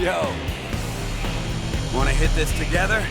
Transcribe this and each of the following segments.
Yo, wanna hit this together?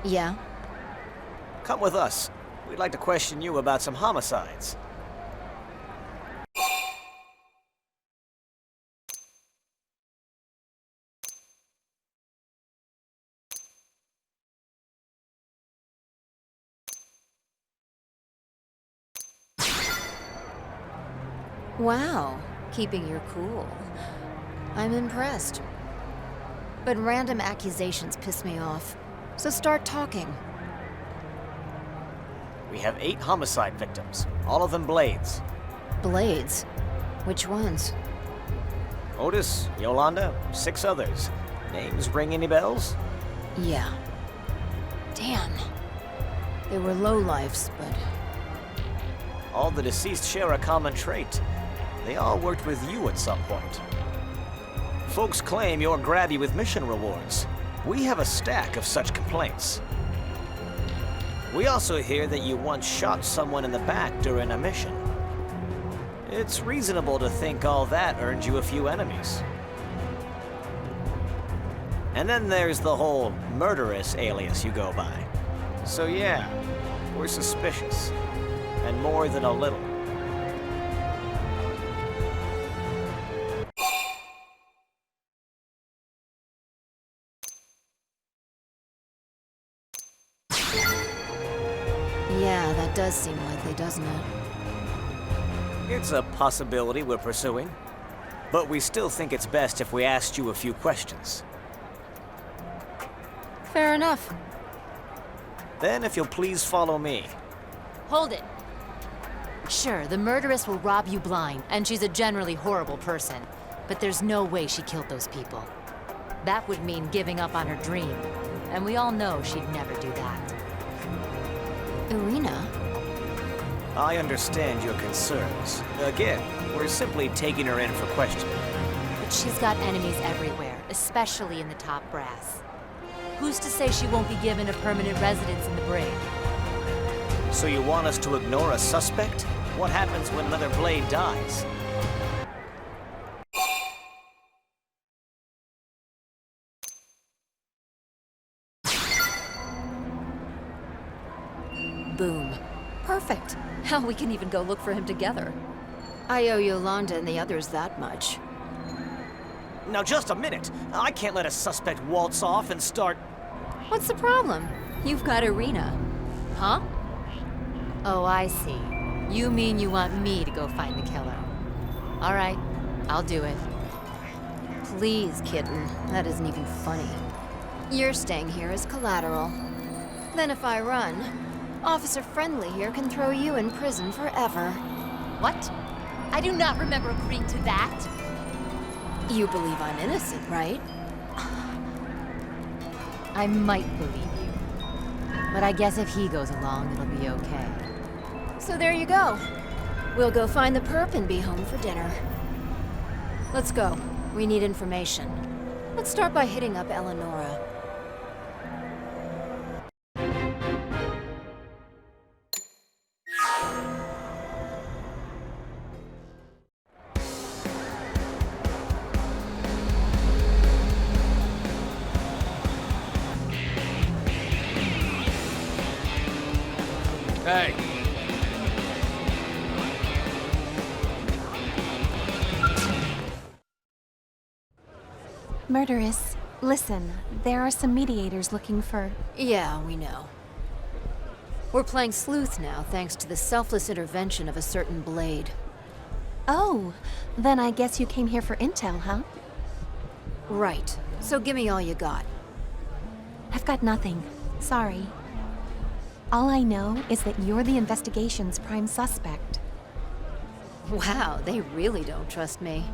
Yeah? Come with us. We'd like to question you about some homicides. Wow, keeping your cool. I'm impressed. But random accusations piss me off. So start talking. We have 8 homicide victims, all of them Blades. Blades? Which ones? Otis, Yolanda, 6 others. Names ring any bells? Yeah. Damn. They were lowlifes, but... All the deceased share a common trait. They all worked with you at some point. Folks claim you're grabby with mission rewards. We have a stack of such complaints. We also hear that you once shot someone in the back during a mission. It's reasonable to think all that earned you a few enemies. And then there's the whole murderous alias you go by. So yeah, we're suspicious. And more than a little. Yeah, that does seem likely, doesn't it? It's a possibility we're pursuing. But we still think it's best if we asked you a few questions. Fair enough. Then if you'll please follow me. Hold it. Sure, the murderess will rob you blind, and she's a generally horrible person. But there's no way she killed those people. That would mean giving up on her dream. And we all know she'd never do that. Irina? I understand your concerns. Again, we're simply taking her in for questioning. But she's got enemies everywhere, especially in the top brass. Who's to say she won't be given a permanent residence in the brig? So you want us to ignore a suspect? What happens when another Blade dies? Boom. Perfect. Hell, we can even go look for him together. I owe Yolanda and the others that much. Now just a minute! I can't let a suspect waltz off and start... What's the problem? You've got Irina. Huh? Oh, I see. You mean you want me to go find the killer. All right, I'll do it. Please, kitten. That isn't even funny. You're staying here as collateral. Then if I run, Officer Friendly here can throw you in prison forever. What? I do not remember agreeing to that. You believe I'm innocent, right? I might believe you. But I guess if he goes along, it'll be okay. So there you go. We'll go find the perp and be home for dinner. Let's go. We need information. Let's start by hitting up Eleonora. Hey. Murderess, listen, there are some mediators looking for... Yeah, we know. We're playing sleuth now, thanks to the selfless intervention of a certain Blade. Oh, then I guess you came here for intel, huh? Right. So give me all you got. I've got nothing. Sorry. All I know is that you're the investigation's prime suspect. Wow, they really don't trust me.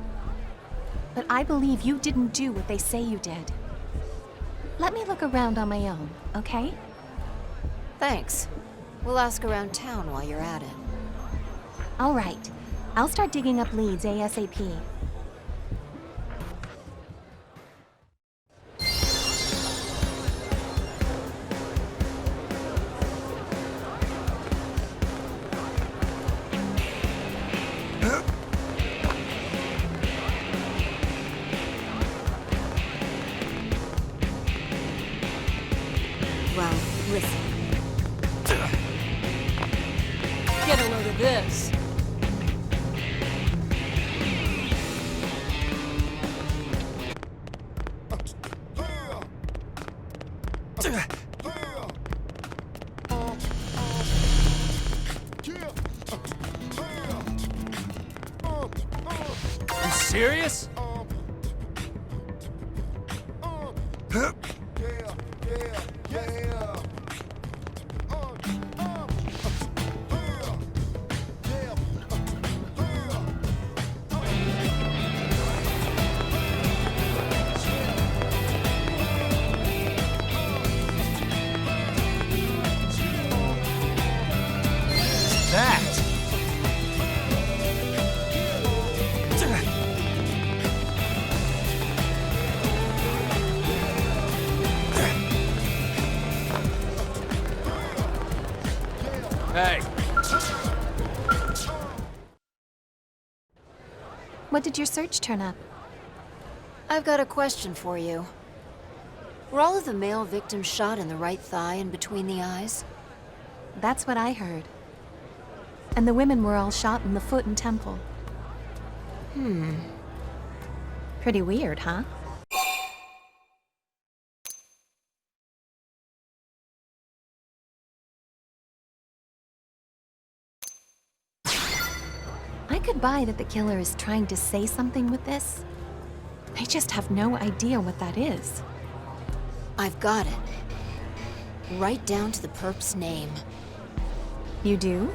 But I believe you didn't do what they say you did. Let me look around on my own, okay? Thanks. We'll ask around town while you're at it. All right. I'll start digging up leads ASAP. Well, listen. Get a load of this. You serious? That? Hey, What did your search turn up? I've got a question for you. Were all of the male victims shot in the right thigh and between the eyes? That's what I heard. And the women were all shot in the foot and temple. Pretty weird, huh? I could buy that the killer is trying to say something with this. I just have no idea what that is. I've got it. Right down to the perp's name. You do?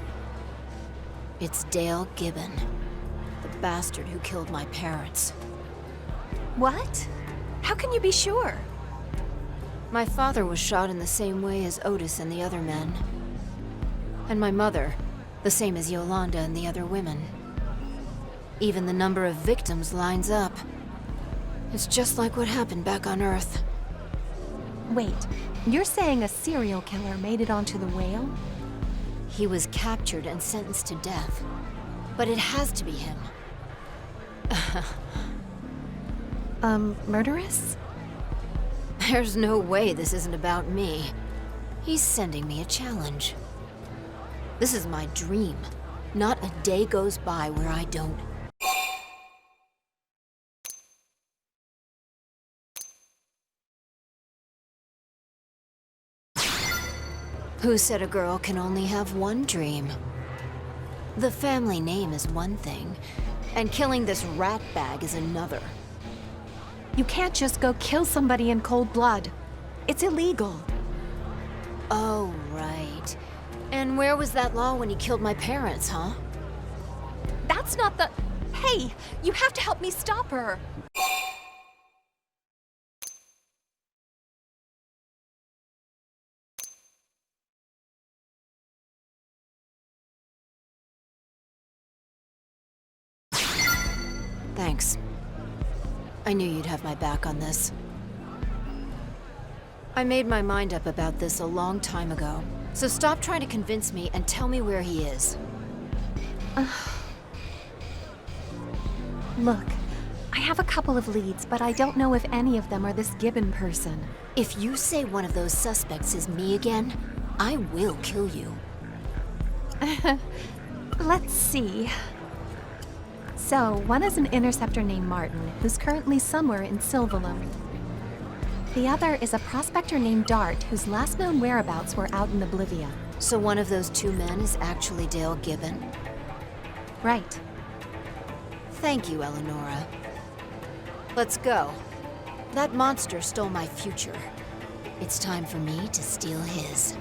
It's Dale Gibbon, the bastard who killed my parents. What? How can you be sure? My father was shot in the same way as Otis and the other men. And my mother, the same as Yolanda and the other women. Even the number of victims lines up. It's just like what happened back on Earth. Wait, you're saying a serial killer made it onto the whale? He was captured and sentenced to death. But it has to be him. Murderous? There's no way this isn't about me. He's sending me a challenge. This is my dream. Not a day goes by where I don't. Who said a girl can only have one dream? The family name is one thing, and killing this rat bag is another. You can't just go kill somebody in cold blood. It's illegal. Oh, right. And where was that law when he killed my parents, huh? That's not the... Hey, you have to help me stop her. Thanks. I knew you'd have my back on this. I made my mind up about this a long time ago, so stop trying to convince me and tell me where he is. Look, I have a couple of leads, but I don't know if any of them are this Gibbon person. If you say one of those suspects is me again, I will kill you. Let's see. So, one is an interceptor named Martin, who's currently somewhere in Silverlone. The other is a prospector named Dart, whose last known whereabouts were out in Oblivia. So one of those two men is actually Dale Gibbon? Right. Thank you, Eleonora. Let's go. That monster stole my future. It's time for me to steal his.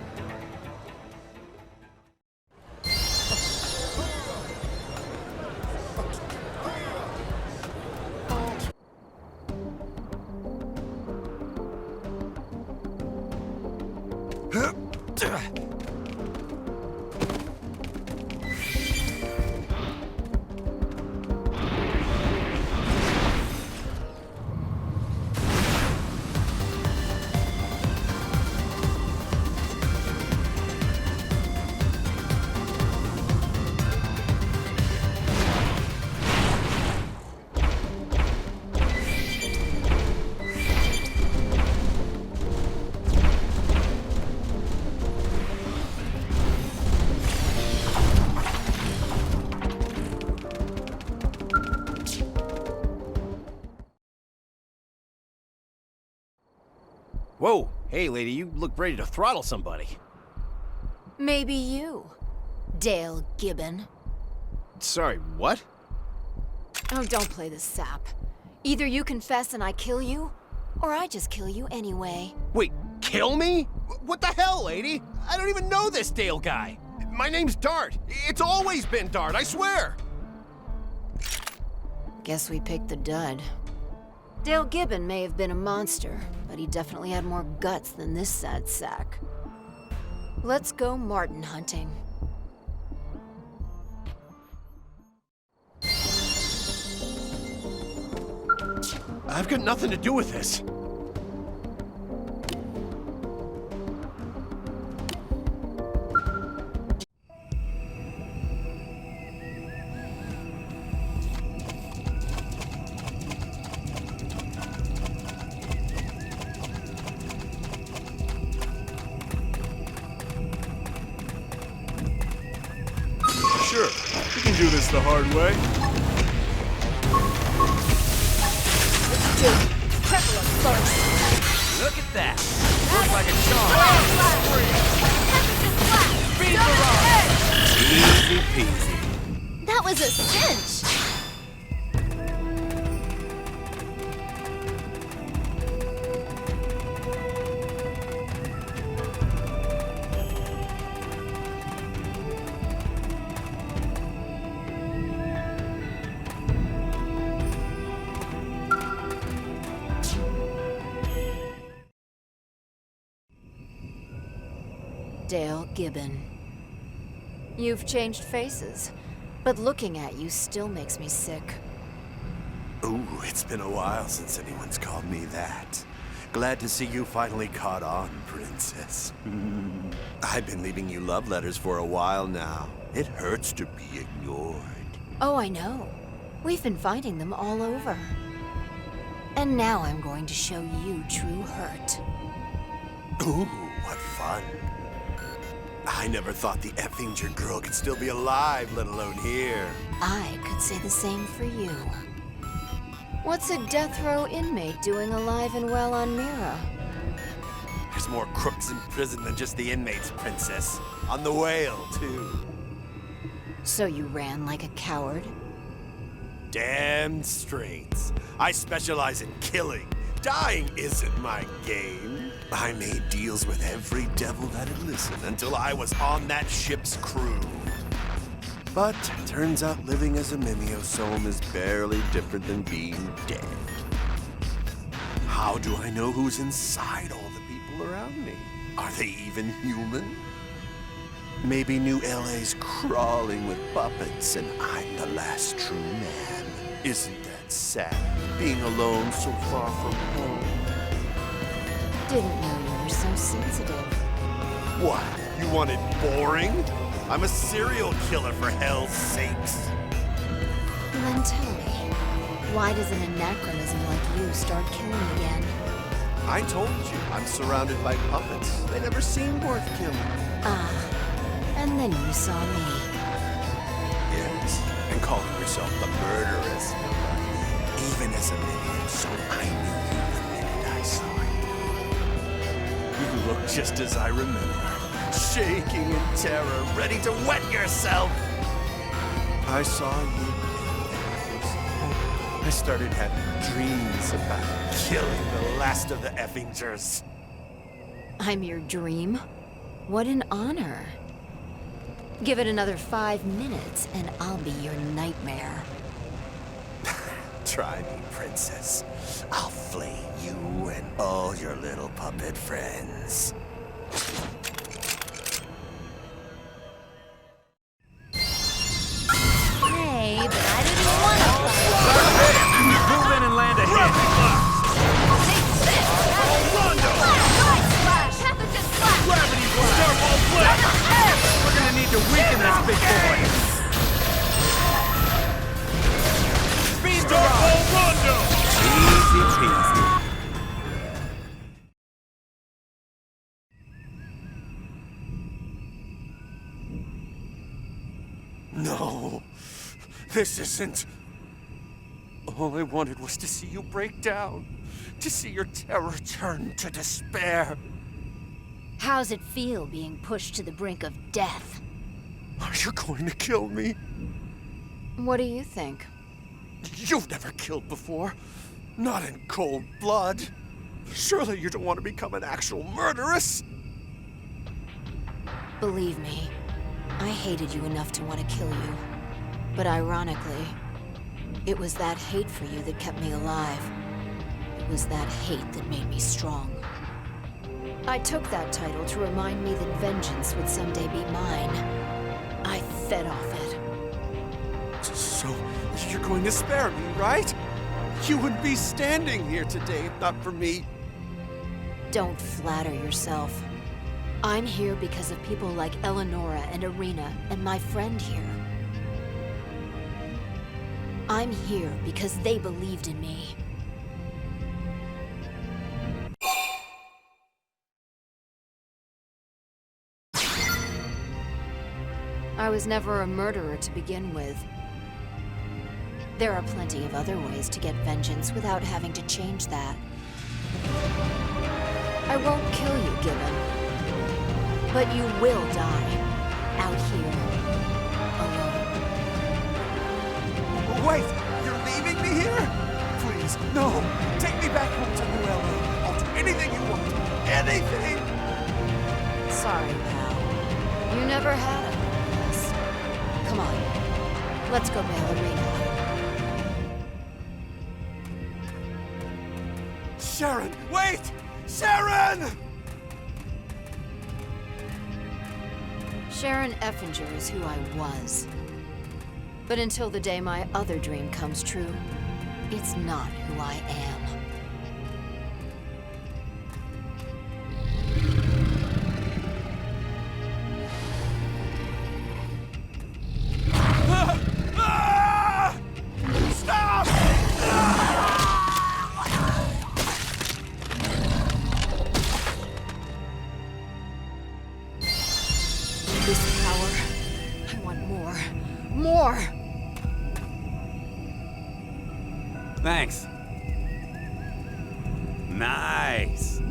Whoa, hey lady, you look ready to throttle somebody. Maybe you, Dale Gibbon. Sorry, what? Oh, don't play the sap. Either you confess and I kill you, or I just kill you anyway. Wait, kill me? What the hell, lady? I don't even know this Dale guy. My name's Dart. It's always been Dart, I swear. Guess we picked the dud. Dale Gibbon may have been a monster, but he definitely had more guts than this sad sack. Let's go Martin hunting. I've got nothing to do with this. Sure, we can do this the hard way. Cripple him first. Look at that. Looks like a charm. Easy peasy. That was a cinch! Dale Gibbon. You've changed faces, but looking at you still makes me sick. Ooh, it's been a while since anyone's called me that. Glad to see you finally caught on, Princess. I've been leaving you love letters for a while now. It hurts to be ignored. Oh, I know. We've been finding them all over. And now I'm going to show you true hurt. Ooh, what fun. I never thought the Effinger girl could still be alive, let alone here. I could say the same for you. What's a death row inmate doing alive and well on Mira? There's more crooks in prison than just the inmates, Princess. On the Whale, too. So you ran like a coward? Damn straight. I specialize in killing. Dying isn't my game. I made deals with every devil that'd listen until I was on that ship's crew. But turns out living as a Mimiosome is barely different than being dead. How do I know who's inside all the people around me? Are they even human? Maybe New LA's crawling with puppets and I'm the last true man. Isn't that sad, being alone so far from home? Didn't know you were so sensitive. What? You want it boring? I'm a serial killer, for hell's sakes. Then tell me, why does an anachronism like you start killing again? I told you, I'm surrounded by puppets. They never seemed worth killing. Ah, and then you saw me. Yes, and calling yourself the murderess. Even as a minion, so I knew you the minute I saw you. You look just as I remember. Shaking in terror, ready to wet yourself. I saw you. I started having dreams about killing the last of the Effingers. I'm your dream? What an honor. Give it another 5 minutes and I'll be your nightmare. Try me, Princess. I'll flay you and all your little puppet friends. Hey, but I didn't want to. Move in and land a hit. Gravity Starfall Blast! We're gonna need to weaken this big boy. Speed Starfall Rondo! Easy peasy. No, this isn't... All I wanted was to see you break down, to see your terror turn to despair. How's it feel being pushed to the brink of death? Are you going to kill me? What do you think? You've never killed before. Not in cold blood. Surely you don't want to become an actual murderess? Believe me, I hated you enough to want to kill you. But ironically, it was that hate for you that kept me alive. It was that hate that made me strong. I took that title to remind me that vengeance would someday be mine. I fed off it. So, you're going to spare me, right? You wouldn't be standing here today if not for me. Don't flatter yourself. I'm here because of people like Eleonora and Irina and my friend here. I'm here because they believed in me. I was never a murderer to begin with. There are plenty of other ways to get vengeance without having to change that. I won't kill you, Gibbon. But you will die. Out here. Alone. Wait! You're leaving me here? Please, no! Take me back home to New LA. I'll do anything you want. Anything! Sorry, pal. You never had a purpose. Come on. Let's go bail Irina out. Sharon, wait! Sharon! Sharon Effinger is who I was. But until the day my other dream comes true, it's not who I am. Stop! This power, I want more. More! Thanks. Nice.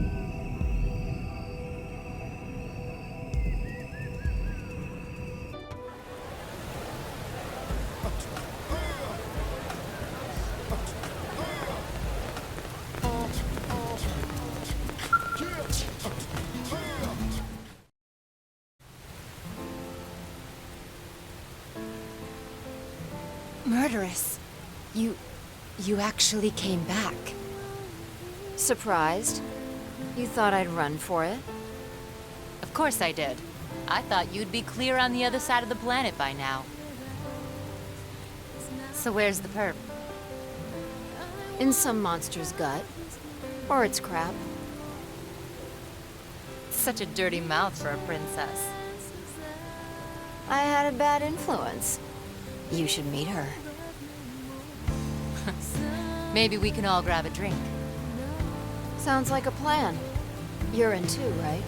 Murderess. You actually came back. Surprised? You thought I'd run for it? Of course I did. I thought you'd be clear on the other side of the planet by now. So where's the perp? In some monster's gut. Or its crap. Such a dirty mouth for a princess. I had a bad influence. You should meet her. Maybe we can all grab a drink. Sounds like a plan. You're in too, right?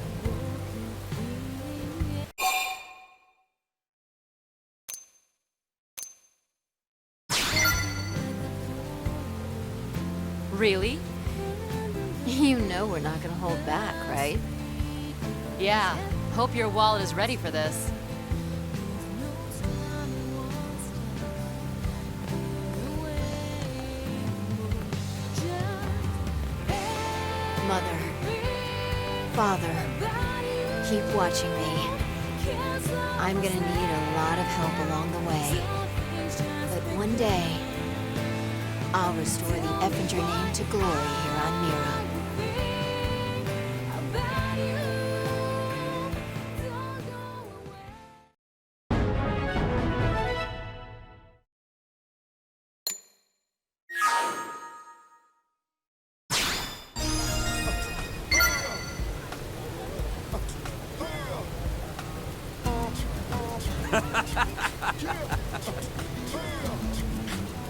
Really? You know we're not gonna hold back, right? Yeah. Hope your wallet is ready for this. Mother, Father, keep watching me. I'm gonna need a lot of help along the way. But one day, I'll restore the Effinger name to glory here on Mira.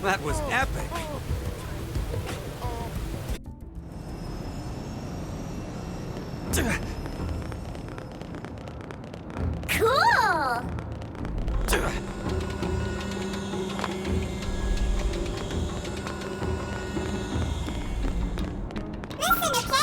That was epic. Cool! Listen again.